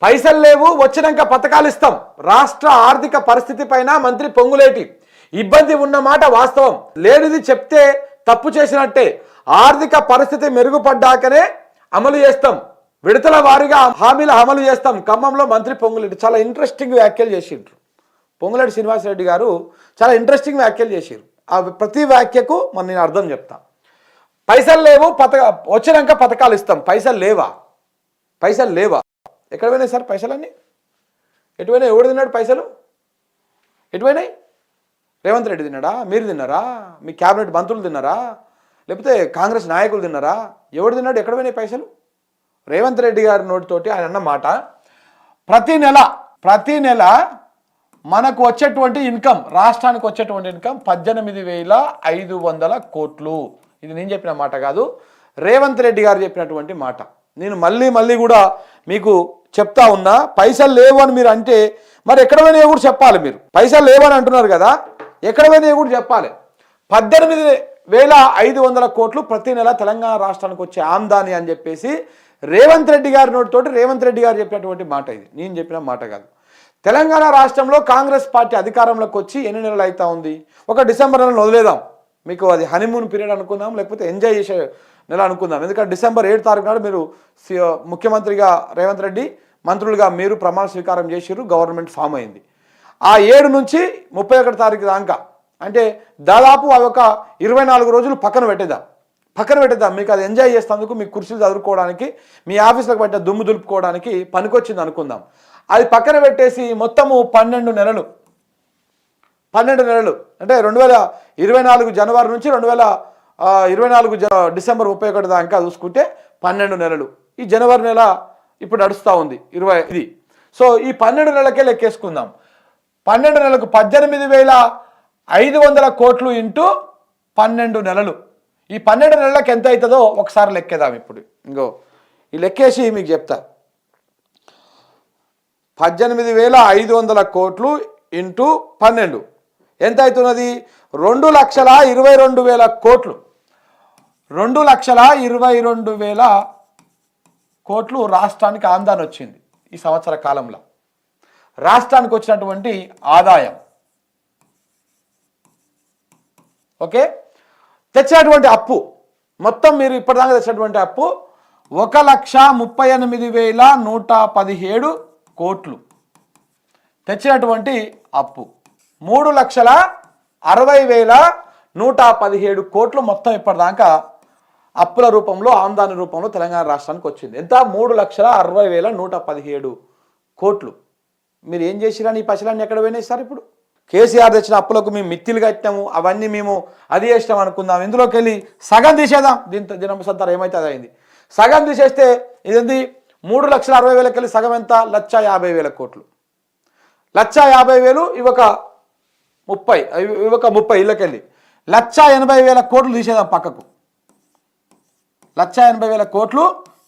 పైసలు లేవు, వచ్చినాక పథకాలు ఇస్తాం. రాష్ట్ర ఆర్థిక పరిస్థితి పైన మంత్రి పొంగులేటి ఇబ్బంది ఉన్నమాట వాస్తవం. లేనిది చెప్తే తప్పు చేసినట్టే. ఆర్థిక పరిస్థితి మెరుగుపడ్డాకనే అమలు చేస్తాం, విడతల వారీగా హామీల అమలు చేస్తాం. ఖమ్మంలో మంత్రి పొంగులేటి చాలా ఇంట్రెస్టింగ్ వ్యాఖ్యలు చేసిండ్రు. పొంగులేటి శ్రీనివాసరెడ్డి గారు చాలా ఇంట్రెస్టింగ్ వ్యాఖ్యలు చేసిర్రు. ఆ ప్రతి వ్యాఖ్యకు నేను అర్థం చెప్తా. పైసలు లేవు, వచ్చినాక పథకాలు ఇస్తాం. పైసలు లేవా? పైసలు లేవా? ఎక్కడ పోయినాయి సార్ పైసలన్నీ? ఎటువైనా? ఎవడు తిన్నాడు పైసలు? ఎటువైనాయి? రేవంత్ రెడ్డి తిన్నాడా? మీరు తిన్నారా? మీ క్యాబినెట్ మంత్రులు తిన్నారా? లేకపోతే కాంగ్రెస్ నాయకులు తిన్నారా? ఎవడు తిన్నాడు? ఎక్కడ పోయినాయి పైసలు? రేవంత్ రెడ్డి గారి నోటితోటి ఆయన అన్న మాట, ప్రతి నెల మనకు వచ్చేటువంటి ఇన్కమ్, రాష్ట్రానికి వచ్చేటువంటి ఇన్కమ్ 18,500 కోట్లు. ఇది నేను చెప్పిన మాట కాదు, రేవంత్ రెడ్డి గారు చెప్పినటువంటి మాట. నేను మళ్ళీ కూడా మీకు చెప్తా ఉన్నా. పైసలు లేవు అని మీరు అంటే మరి ఎక్కడ పోయినాయో కూడా చెప్పాలి. మీరు పైసలు లేవని అంటున్నారు కదా, ఎక్కడ పోయినాయో కూడా చెప్పాలి. 18,500 కోట్లు ప్రతి నెల తెలంగాణ రాష్ట్రానికి వచ్చే ఆమ్దాని అని చెప్పేసి రేవంత్ రెడ్డి గారి నోటితోటి రేవంత్ రెడ్డి గారు చెప్పినటువంటి మాట. ఇది నేను చెప్పిన మాట కాదు. తెలంగాణ రాష్ట్రంలో కాంగ్రెస్ పార్టీ అధికారంలోకి వచ్చి ఎన్ని నెలలు అవుతా ఉంది? ఒక డిసెంబర్ నెలను వదిలేదాం, మీకు అది హనీమూన్ పీరియడ్ అనుకుందాం, లేకపోతే ఎంజాయ్ చేసే నెల అనుకుందాం. ఎందుకంటే December 7 నాడు మీరు ముఖ్యమంత్రిగా రేవంత్ రెడ్డి, మంత్రులుగా మీరు ప్రమాణ స్వీకారం చేసిర్రు, గవర్నమెంట్ ఫామ్ అయింది. ఆ 7 నుంచి 31 దాకా అంటే దాదాపు అవి ఒక 24 రోజులు పక్కన పెట్టేద్దాం. మీకు అది ఎంజాయ్ చేసేందుకు, మీ కుర్చీలు చదువుకోవడానికి, మీ ఆఫీసులకు పట్టిన దుమ్ము దులుపుకోవడానికి పనికొచ్చింది అనుకుందాం. అది పక్కన పెట్టేసి మొత్తము 12 నెలలు అంటే 2024 జనవరి నుంచి 2024 డిసెంబర్ 31 దాకా చూసుకుంటే 12 నెలలు. ఈ జనవరి నెల ఇప్పుడు నడుస్తూ ఉంది 20. సో ఈ 12 నెలలకే లెక్కేసుకుందాం. 12 నెలలకు 18,500 కోట్లు ఇంటూ 12 నెలలు. ఈ 12 నెలలకు ఎంత అవుతుందో ఒకసారి లెక్కేద్దాం. ఇప్పుడు ఇంకో ఈ లెక్కేసి మీకు చెప్తా. 18,500 కోట్లు ఇంటూ 12 ఎంత అవుతున్నది? 2,22,000 కోట్లు. 2,22,000 కోట్లు రాష్ట్రానికి ఆందాన్ని వచ్చింది ఈ సంవత్సర కాలంలో. రాష్ట్రానికి వచ్చినటువంటి ఆదాయం. ఓకే, తెచ్చినటువంటి అప్పు మొత్తం మీరు ఇప్పటిదాకా తెచ్చినటువంటి అప్పు 1,38,117 కోట్లు తెచ్చినటువంటి అప్పు. 3,60,117 కోట్లు మొత్తం ఇప్పటిదాకా అప్పుల రూపంలో, ఆందాని రూపంలో తెలంగాణ రాష్ట్రానికి వచ్చింది. ఎంత? 3,60,117 కోట్లు. మీరు ఏం చేసిరని ఈ పైసలన్నీ ఎక్కడ పోయినాయి సార్? ఇప్పుడు కేసీఆర్ తెచ్చిన అప్పులకు మేము మిత్తిలు కట్టాము, అవన్నీ మేము అది చేసినాం అనుకుందాం. ఇందులోకి వెళ్ళి సగం తీసేద్దాం. దినసంతరం ఏమైతే అది అయింది. సగం తీసేస్తే ఇదేంది? 3,60,000 వెళ్ళి సగం ఎంత? 1,50,000 కోట్లు. 1,50,000 ఇవొక 30 ఇళ్ళకెళ్ళి 1,80,000 కోట్లు తీసేద్దాం పక్కకు. 1,80,000 కోట్లు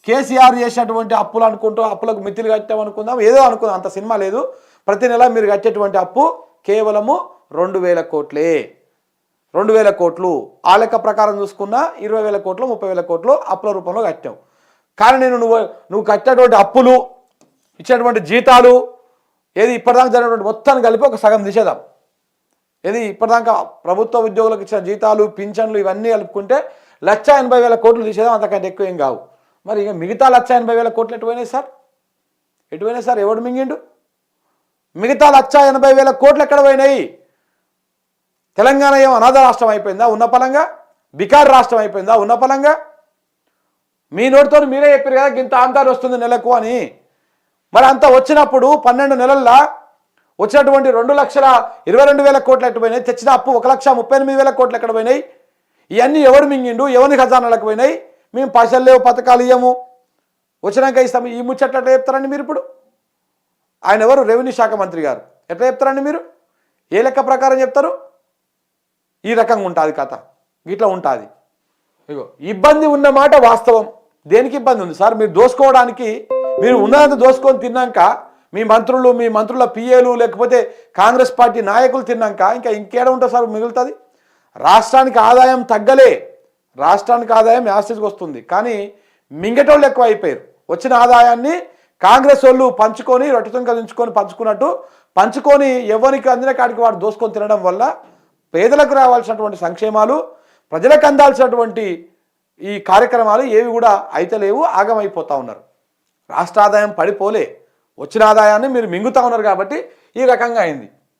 కేసీఆర్ చేసినటువంటి అప్పులు అనుకుంటూ, అప్పులకు మిత్తిలు కట్టాం అనుకుందాం, ఏదో అనుకుందాం, అంత సినిమా లేదు. ప్రతి నెల మీరు కట్టేటువంటి అప్పు కేవలము 2,000 కోట్లే. 2,000 కోట్లు. ఆ లెక్క ప్రకారం చూసుకున్నా 20,000 కోట్లు, 30,000 కోట్లు అప్పుల రూపంలో కట్టావు. కానీ నువ్వు కట్టినటువంటి అప్పులు, ఇచ్చినటువంటి జీతాలు, ఏది ఇప్పటిదాకా జరిగినటువంటి మొత్తాన్ని కలిపి ఒక సగం తీసేద్దాం. ఏది ఇప్పటిదాకా ప్రభుత్వ ఉద్యోగులకు ఇచ్చిన జీతాలు, పింఛన్లు ఇవన్నీ కలుపుకుంటే 1,80,000 కోట్లు తీసేద్దాం. అంతకంటే ఎక్కువ ఏం కావు. మరి ఇక మిగతా 1,80,000 కోట్లు ఎటువైనాయి సార్? ఎవడు మింగిండు? మిగతా 1,80,000 కోట్లు ఎక్కడ పోయినాయి? తెలంగాణ ఏమో అనాథ రాష్ట్రం అయిపోయిందా ఉన్న పలంగా? బికార్ రాష్ట్రం అయిపోయిందా ఉన్న పలంగా? మీ నోటితో మీరే చెప్పారు కదా ఇంత ఆందాలు వస్తుంది నెలకు అని. మరి అంత వచ్చినప్పుడు 12 నెలల్లో వచ్చినటువంటి 2,22,000 కోట్లు ఎక్కడ పోయినాయి? తెచ్చిన అప్పు 1,38,000 కోట్లు ఎక్కడ పోయినాయి? ఇవన్నీ ఎవరు మింగిండు? ఎవరి ఖజానాలకు పోయినాయి? మేము పైసలు లేవు, పథకాలు ఇయ్యము, వచ్చినాక ఇస్తాము, ఈ ముచ్చట్లు ఎట్లా చెప్తారండి మీరు? ఇప్పుడు ఆయన ఎవరు? రెవెన్యూ శాఖ మంత్రి గారు. ఎట్లా చెప్తారండి మీరు? ఏ లెక్క ప్రకారం చెప్తారు? ఈ రకంగా ఉంటుంది కథ, ఇట్లా ఉంటుంది. ఇగో ఇబ్బంది ఉన్నమాట వాస్తవం. దేనికి ఇబ్బంది ఉంది సార్? మీరు దోసుకోవడానికి, మీరు ఉన్నదంతా దోసుకొని తిన్నాక మీ మంత్రుల పిఏలు లేకపోతే కాంగ్రెస్ పార్టీ నాయకులు తిన్నాక ఇంకేడ ఉంటుంది సార్ మిగులుతుంది? రాష్ట్రానికి ఆదాయం తగ్గలే, రాష్ట్రానికి ఆదాయం యాస్టేజ్కి వస్తుంది. కానీ మింగటోళ్ళు ఎక్కువ అయిపోయారు. వచ్చిన ఆదాయాన్ని కాంగ్రెస్ వాళ్ళు పంచుకొని రొట్టెతుంక దించుకొని పంచుకొని ఎవరికి అందిన కాడికి వాడు దోసుకొని తినడం వల్ల పేదలకు రావాల్సినటువంటి సంక్షేమాలు, ప్రజలకు అందాల్సినటువంటి ఈ కార్యక్రమాలు ఏవి కూడా అయితలేవు, ఆగమైపోతూ ఉన్నారు. రాష్ట్ర ఆదాయం పడిపోలే, వచ్చిన ఆదాయాన్ని మీరు మింగుతూ ఉన్నారు కాబట్టి ఈ రకంగా అయింది.